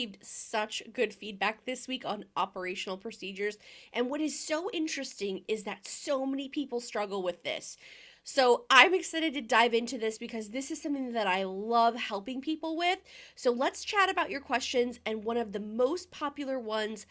received such good feedback this week on operational procedures. And what is so interesting is that so many people struggle with this. So I'm excited to dive into this because this is something that I love helping people with. So let's chat about your questions. And one of the most popular ones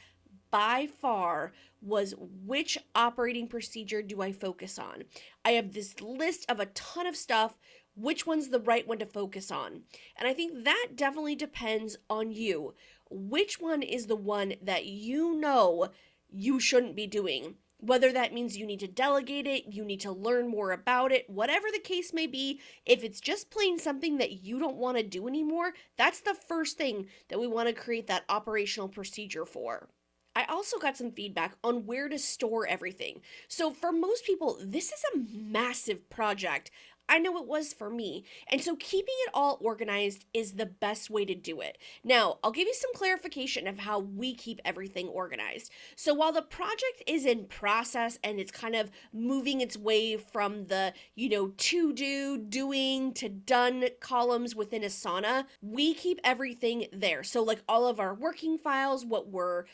by far was, which operating procedure do I focus on? I have this list of a ton of stuff. Which one's the right one to focus on? And I think that definitely depends on you. Which one is the one that you know you shouldn't be doing? Whether that means you need to delegate it, you need to learn more about it, whatever the case may be, if it's just plain something that you don't want to do anymore, that's the first thing that we want to create that operational procedure for. I also got some feedback on where to store everything. So, for most people, this is a massive project. I know it was for me. And so, keeping it all organized is the best way to do it. Now, I'll give you some clarification of how we keep everything organized. So, while the project is in process and it's kind of moving its way from the, to do, doing to done columns within Asana, we keep everything there. So, like all of our working files, what we're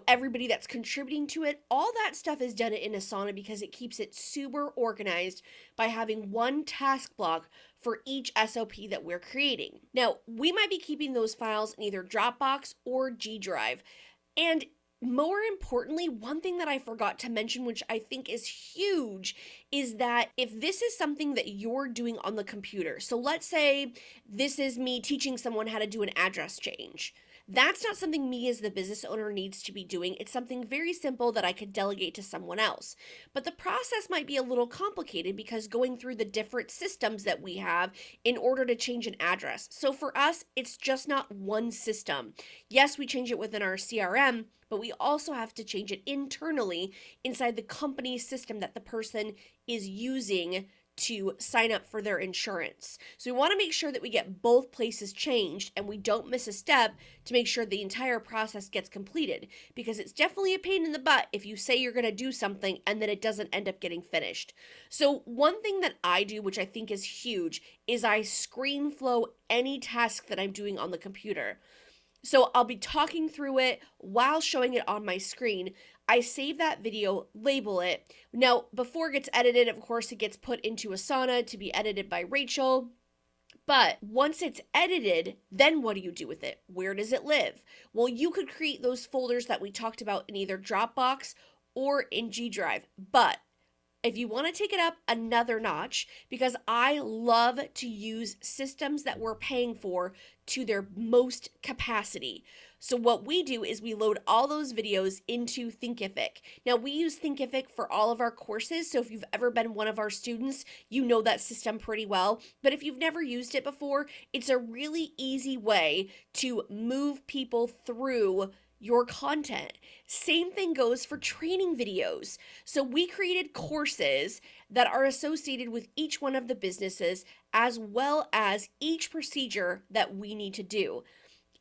everybody that's contributing to it, all that stuff is done in Asana because it keeps it super organized by having one task block for each SOP that we're creating. Now, we might be keeping those files in either Dropbox or G Drive. And more importantly, one thing that I forgot to mention, which I think is huge, is that if this is something that you're doing on the computer, so let's say this is me teaching someone how to do an address change. That's not something me as the business owner needs to be doing. It's something very simple that I could delegate to someone else. But the process might be a little complicated because going through the different systems that we have in order to change an address. So for us, it's just not one system. Yes, we change it within our CRM, but we also have to change it internally inside the company system that the person is using to sign up for their insurance. So we want to make sure that we get both places changed and we don't miss a step to make sure the entire process gets completed, because it's definitely a pain in the butt if you say you're going to do something and then it doesn't end up getting finished. So one thing that I do, which I think is huge, is I screen flow any task that I'm doing on the computer. So I'll be talking through it while showing it on my screen. I save that video, label it. Now, before it gets edited, of course, it gets put into Asana to be edited by Rachel. But once it's edited, then what do you do with it? Where does it live? Well, you could create those folders that we talked about in either Dropbox or in G Drive. But if you want to take it up another notch, because I love to use systems that we're paying for to their most capacity. So what we do is we load all those videos into Thinkific. Now, we use Thinkific for all of our courses, so if you've ever been one of our students, you know that system pretty well. But if you've never used it before, it's a really easy way to move people through your content. Same thing goes for training videos. So we created courses that are associated with each one of the businesses, as well as each procedure that we need to do.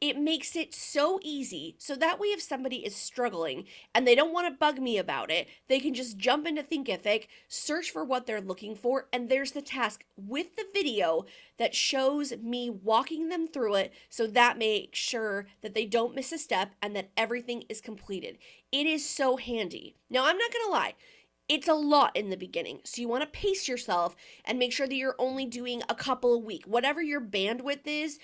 It makes it so easy, so that way if somebody is struggling and they don't want to bug me about it, they can just jump into Thinkific, search for what they're looking for, and there's the task with the video that shows me walking them through it, so that makes sure that they don't miss a step and that everything is completed. It is so handy. Now, I'm not going to lie. It's a lot in the beginning, so you want to pace yourself and make sure that you're only doing a couple a week. Whatever your bandwidth is,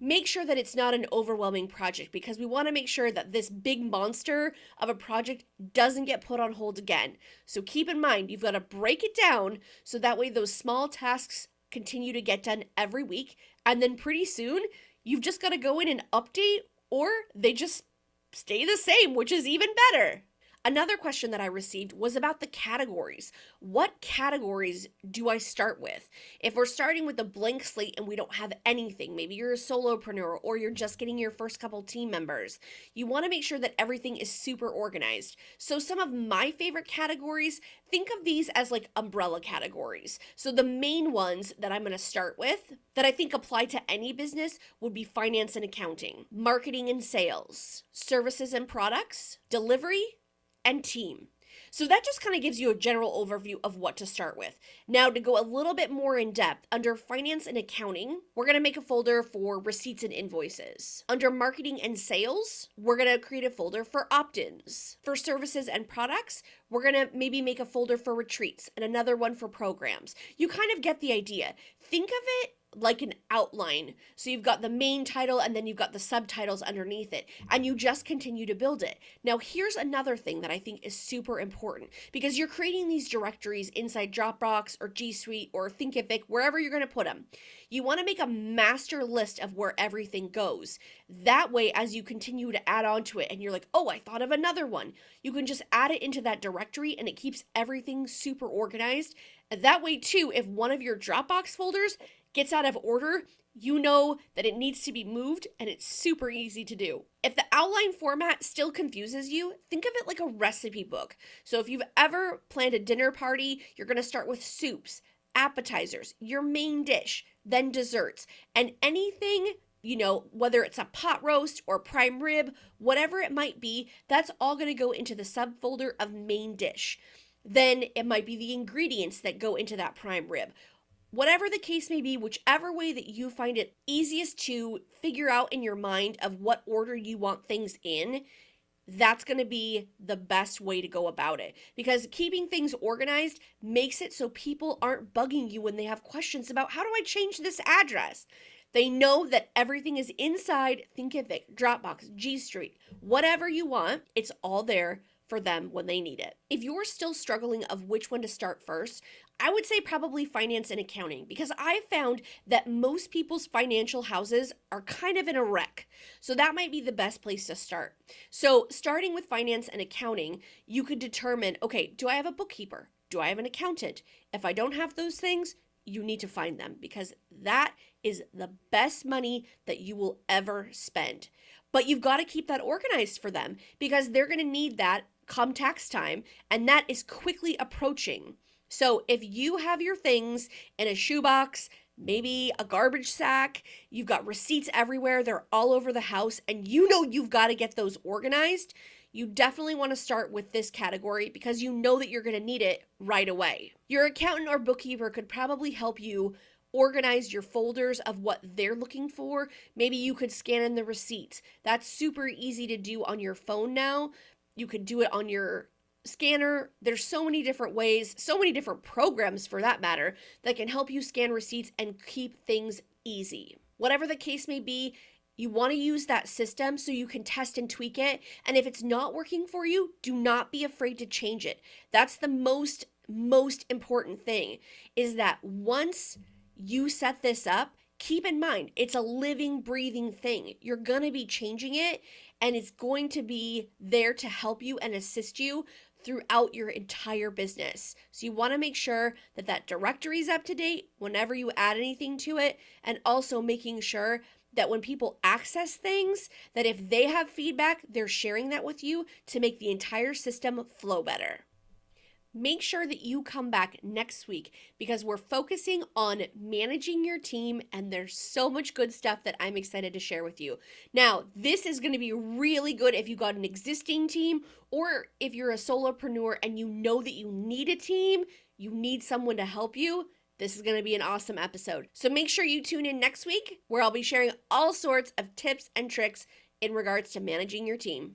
make sure that it's not an overwhelming project, because we want to make sure that this big monster of a project doesn't get put on hold again. So keep in mind, you've got to break it down so that way those small tasks continue to get done every week. And then pretty soon, you've just got to go in and update, or they just stay the same, which is even better. Another question that I received was about the categories. What categories do I start with? If we're starting with a blank slate and we don't have anything, maybe you're a solopreneur or you're just getting your first couple team members, you want to make sure that everything is super organized. So some of my favorite categories, think of these as like umbrella categories. So the main ones that I'm going to start with that I think apply to any business would be finance and accounting, marketing and sales, services and products, delivery, and team. So that just kind of gives you a general overview of what to start with. Now, to go a little bit more in depth, under finance and accounting, we're going to make a folder for receipts and invoices. Under marketing and sales, we're going to create a folder for opt-ins. For services and products, we're going to maybe make a folder for retreats and another one for programs. You kind of get the idea. Think of it like an outline. So you've got the main title and then you've got the subtitles underneath it, and you just continue to build it. Now, here's another thing that I think is super important, because you're creating these directories inside Dropbox or G Suite or Thinkific, wherever you're going to put them. You want to make a master list of where everything goes. That way, as you continue to add on to it and you're like, oh, I thought of another one, you can just add it into that directory and it keeps everything super organized. And that way too, if one of your Dropbox folders gets out of order, you know that it needs to be moved, and it's super easy to do. If the outline format still confuses you, think of it like a recipe book. So if you've ever planned a dinner party, you're going to start with soups, appetizers, your main dish, then desserts, and anything, whether it's a pot roast or prime rib, whatever it might be, that's all going to go into the subfolder of main dish. Then it might be the ingredients that go into that prime rib. Whatever the case may be, whichever way that you find it easiest to figure out in your mind of what order you want things in, that's going to be the best way to go about it. Because keeping things organized makes it so people aren't bugging you when they have questions about, how do I change this address? They know that everything is inside Thinkific, Dropbox, G Suite, whatever you want, it's all there for them when they need it. If you're still struggling of which one to start first, I would say probably finance and accounting, because I found that most people's financial houses are kind of in a wreck. So that might be the best place to start. So starting with finance and accounting, you could determine, okay, do I have a bookkeeper? Do I have an accountant? If I don't have those things, you need to find them, because that is the best money that you will ever spend. But you've got to keep that organized for them, because they're going to need that come tax time, and that is quickly approaching. So if you have your things in a shoebox, maybe a garbage sack, you've got receipts everywhere, they're all over the house, and you've got to get those organized, you definitely want to start with this category, because you know that you're going to need it right away. Your accountant or bookkeeper could probably help you organize your folders of what they're looking for. Maybe you could scan in the receipts. That's super easy to do on your phone now. You could do it on your scanner. There's so many different ways, so many different programs for that matter, that can help you scan receipts and keep things easy. Whatever the case may be, you want to use that system so you can test and tweak it. And if it's not working for you, do not be afraid to change it. That's the most important thing, is that once you set this up, keep in mind, it's a living, breathing thing. You're going to be changing it, and it's going to be there to help you and assist you throughout your entire business. So you want to make sure that that directory is up to date whenever you add anything to it, and also making sure that when people access things, that if they have feedback, they're sharing that with you to make the entire system flow better. Make sure that you come back next week, because we're focusing on managing your team, and there's so much good stuff that I'm excited to share with you. Now, this is going to be really good if you got an existing team, or if you're a solopreneur and you know that you need a team, you need someone to help you. This is going to be an awesome episode. So make sure you tune in next week, where I'll be sharing all sorts of tips and tricks in regards to managing your team.